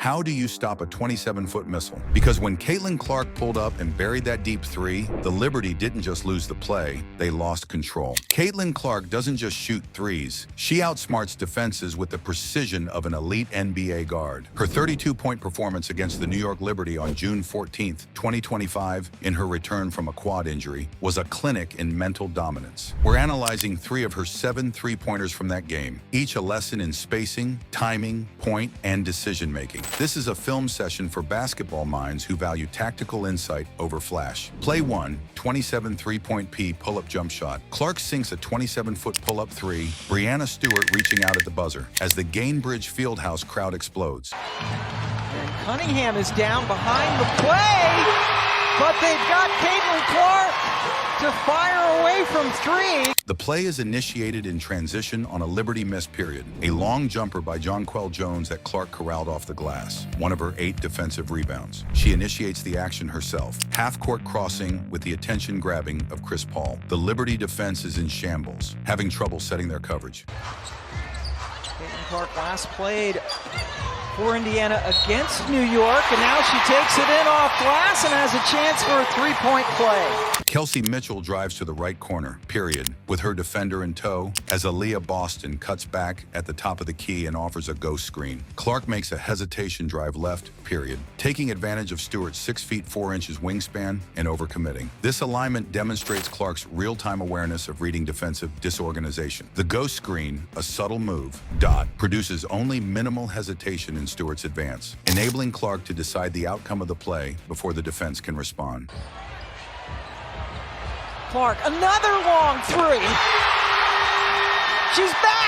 How do you stop a 27-foot missile? Because when Caitlin Clark pulled up and buried that deep three, the Liberty didn't just lose the play, they lost control. Caitlin Clark doesn't just shoot threes. She outsmarts defenses with the precision of an elite NBA guard. Her 32-point performance against the New York Liberty on June 14, 2025, in her return from a quad injury, was a clinic in mental dominance. We're analyzing 3 of her 7 three-pointers from that game, each a lesson in spacing, timing, point, and decision-making. This is a film session for basketball minds who value tactical insight over flash. Play 1, 27 three-point P pull-up jump shot. Clark sinks a 27-foot pull-up three, Brianna Stewart reaching out at the buzzer as the Gainbridge Fieldhouse crowd explodes. And Cunningham is down behind the play, but they've got Caitlin Clark to fire away from 3. The play is initiated in transition on a Liberty miss period. A long jumper by Jonquel Jones that Clark corralled off the glass, one of her 8 defensive rebounds. She initiates the action herself. Half-court crossing with the attention grabbing of Chris Paul. The Liberty defense is in shambles, having trouble setting their coverage. Caitlin Clark last played for Indiana against New York, and now she takes it in off glass and has a chance for a 3-point play. Kelsey Mitchell drives to the right corner, period, with her defender in tow, as Aaliyah Boston cuts back at the top of the key and offers a ghost screen. Clark makes a hesitation drive left, period, taking advantage of Stewart's 6 feet 4 inches wingspan and overcommitting. This alignment demonstrates Clark's real-time awareness of reading defensive disorganization. The ghost screen, a subtle move, produces only minimal hesitation in Stewart's advance, enabling Clark to decide the outcome of the play before the defense can respond. Clark, another long 3. She's back!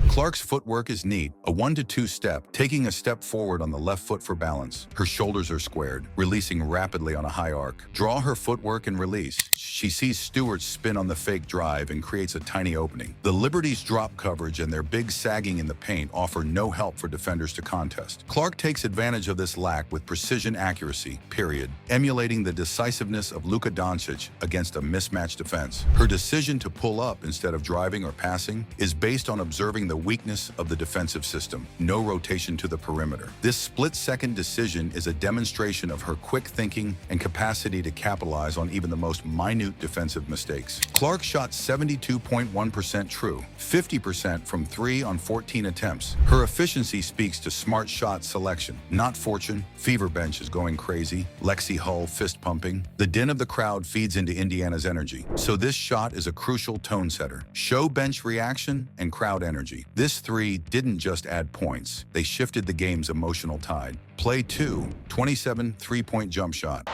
Clark's footwork is neat, a 1-2 step, taking a step forward on the left foot for balance. Her shoulders are squared, releasing rapidly on a high arc. Draw her footwork and release. She sees Stewart spin on the fake drive and creates a tiny opening. The Liberty's drop coverage and their big sagging in the paint offer no help for defenders to contest. Clark takes advantage of this lack with precision accuracy, period, emulating the decisiveness of Luka Doncic against a mismatched defense. Her decision to pull up instead of driving or passing is based on observing the weakness of the defensive system, no rotation to the perimeter. This split-second decision is a demonstration of her quick thinking and capacity to capitalize on even the most minute defensive mistakes. Clark shot 72.1% true, 50% from 3 on 14 attempts. Her efficiency speaks to smart shot selection, not fortune. Fever Bench is going crazy, Lexi Hull fist pumping. The din of the crowd feeds into Indiana's energy, so this shot is a crucial tone setter. Show bench reaction and crowd energy. This 3 didn't just add points, they shifted the game's emotional tide. Play 2, 27 three-point jump shot.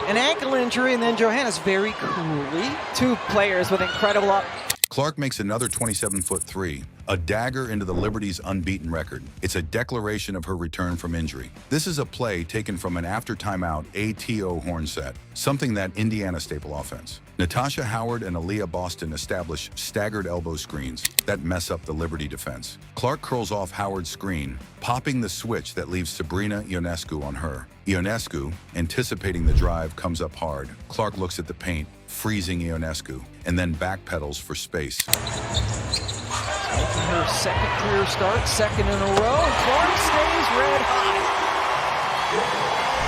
An ankle injury, and then Johannes very coolly. 2 players with incredible Clark makes another 27-foot 3, a dagger into the Liberty's unbeaten record. It's a declaration of her return from injury. This is a play taken from an after-timeout ATO horn set, something that Indiana staple offense. Natasha Howard and Aaliyah Boston establish staggered elbow screens that mess up the Liberty defense. Clark curls off Howard's screen, popping the switch that leaves Sabrina Ionescu on her. Ionescu, anticipating the drive, comes up hard. Clark looks at the paint, freezing Ionescu, and then backpedals for space. Making her second career start, second in a row, and Clark stays red hot.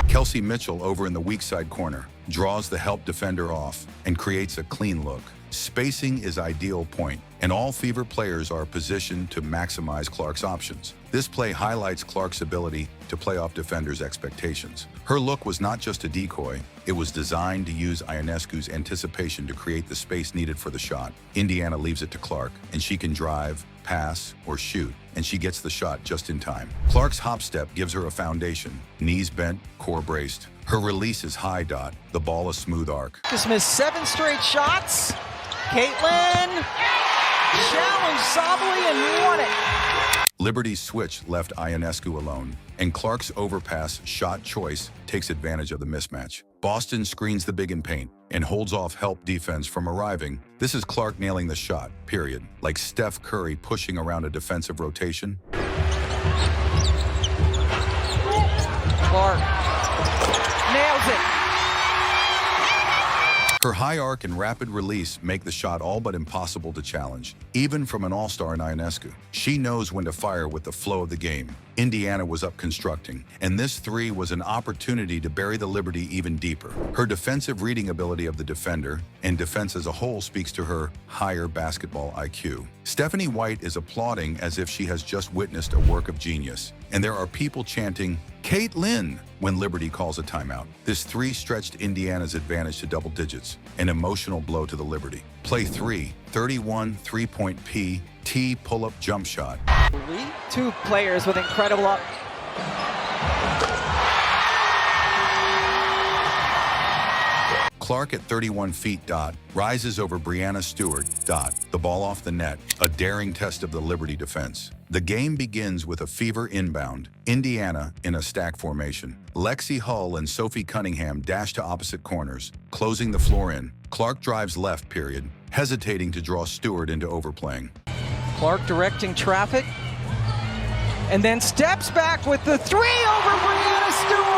Kelsey Mitchell over in the weak side corner draws the help defender off and creates a clean look. Spacing is ideal point, and all Fever players are positioned to maximize Clark's options. This play highlights Clark's ability to play off defenders' expectations. Her look was not just a decoy, it was designed to use Ionescu's anticipation to create the space needed for the shot. Indiana leaves it to Clark, and she can drive, pass, or shoot, and she gets the shot just in time. Clark's hop step gives her a foundation, knees bent, core braced. Her release is high, the ball a smooth arc. Just missed 7 straight shots. Caitlin challenged Sabally and won it. Liberty's switch left Ionescu alone, and Clark's overpass shot choice takes advantage of the mismatch. Boston screens the big in paint and holds off help defense from arriving. This is Clark nailing the shot, period, like Steph Curry pushing around a defensive rotation. Clark nails it. Her high arc and rapid release make the shot all but impossible to challenge, even from an all-star in Ionescu. She knows when to fire with the flow of the game. Indiana was up constructing, and this three was an opportunity to bury the Liberty even deeper. Her defensive reading ability of the defender and defense as a whole speaks to her higher basketball IQ. Stephanie White is applauding as if she has just witnessed a work of genius, and there are people chanting, "Caitlin," when Liberty calls a timeout. This three stretched Indiana's advantage to double digits, an emotional blow to the Liberty. Play 3, 31 three-point P-T pull-up jump shot. Two players with incredible up. Clark at 31 feet, rises over Brianna Stewart, the ball off the net, a daring test of the Liberty defense. The game begins with a fever inbound. Indiana in a stack formation. Lexi Hull and Sophie Cunningham dash to opposite corners, closing the floor in. Clark drives left, hesitating to draw Stewart into overplaying. Clark directing traffic, and then steps back with the three over Brianna Stewart.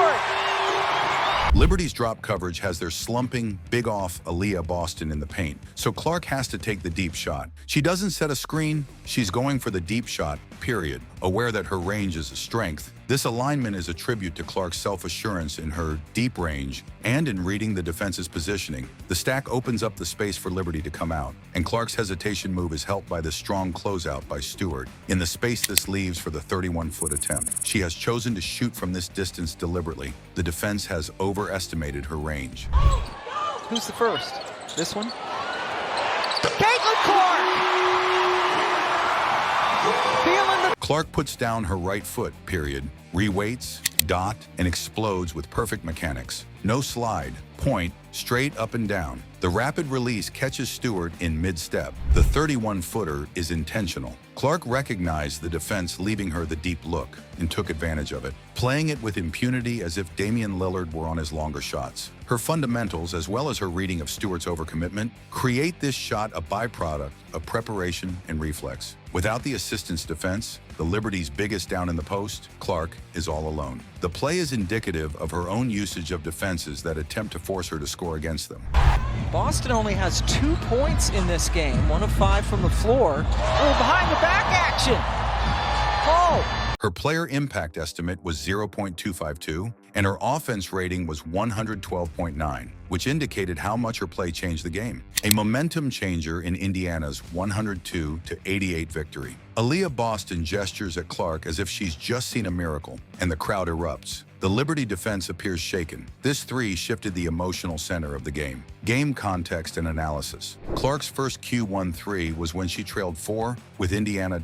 Liberty's drop coverage has their slumping, big-off Aaliyah Boston in the paint, so Clark has to take the deep shot. She doesn't set a screen, she's going for the deep shot, aware that her range is a strength. This alignment is a tribute to Clark's self-assurance in her deep range and in reading the defense's positioning. The stack opens up the space for Liberty to come out, and Clark's hesitation move is helped by the strong closeout by Stewart. In the space this leaves for the 31-foot attempt, she has chosen to shoot from this distance deliberately. The defense has overestimated her range. Who's the first? This one? Caitlin Clark! Clark puts down her right foot, re-weights, and explodes with perfect mechanics. No slide, point, straight up and down. The rapid release catches Stewart in mid-step. The 31-footer is intentional. Clark recognized the defense leaving her the deep look and took advantage of it, playing it with impunity as if Damian Lillard were on his longer shots. Her fundamentals, as well as her reading of Stewart's overcommitment, create this shot a byproduct of preparation and reflex. Without the assistant's defense, the Liberty's biggest down in the post, Clark is all alone. The play is indicative of her own usage of defenses that attempt to force her to score against them. Boston only has 2 points in this game, 1 of 5 from the floor. Oh, behind the back action! Oh! Her player impact estimate was 0.252, and her offense rating was 112.9, which indicated how much her play changed the game. A momentum changer in Indiana's 102-88 victory. Aaliyah Boston gestures at Clark as if she's just seen a miracle, and the crowd erupts. The Liberty defense appears shaken. This three shifted the emotional center of the game. Game context and analysis. Clark's first Q1 3 was when she trailed 4 with Indiana,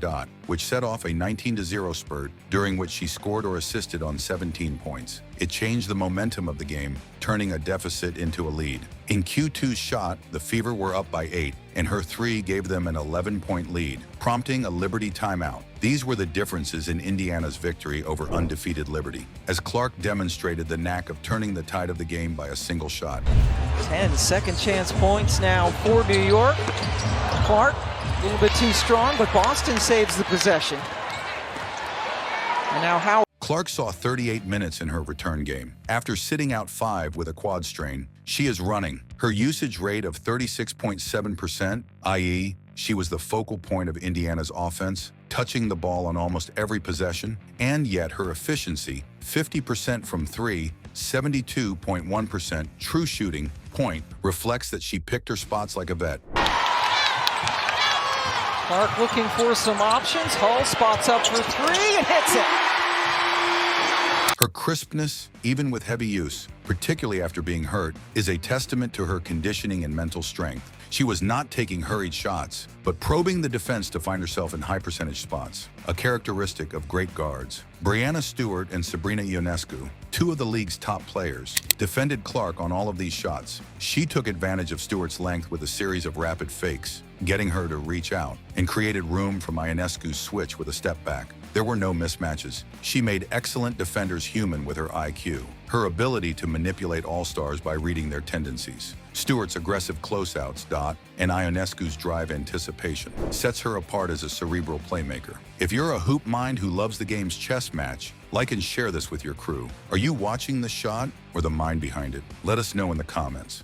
which set off a 19-0 spurt, during which she scored or assisted on 17 points. It changed the momentum of the game, turning a deficit into a lead. In Q2's shot, the Fever were up by 8, and her 3 gave them an 11-point lead, prompting a Liberty timeout. These were the differences in Indiana's victory over undefeated Liberty, as Clark demonstrated the knack of turning the tide of the game by a single shot. 10 second chance points now for New York. Clark, a little bit too strong, but Boston saves the possession. And now Howard. Clark saw 38 minutes in her return game. After sitting out 5 with a quad strain, she is running. Her usage rate of 36.7%, i.e., she was the focal point of Indiana's offense, touching the ball on almost every possession, and yet her efficiency, 50% from 3, 72.1% true shooting, reflects that she picked her spots like a vet. Clark looking for some options. Hull spots up for 3 and hits it. Her crispness, even with heavy use, particularly after being hurt, is a testament to her conditioning and mental strength. She was not taking hurried shots, but probing the defense to find herself in high-percentage spots, a characteristic of great guards. Brianna Stewart and Sabrina Ionescu, 2 of the league's top players, defended Clark on all of these shots. She took advantage of Stewart's length with a series of rapid fakes, getting her to reach out, and created room for Ionescu's switch with a step back. There were no mismatches. She made excellent defenders human with her IQ, her ability to manipulate all-stars by reading their tendencies. Stewart's aggressive closeouts, and Ionescu's drive anticipation sets her apart as a cerebral playmaker. If you're a hoop mind who loves the game's chess match, like and share this with your crew. Are you watching the shot or the mind behind it? Let us know in the comments.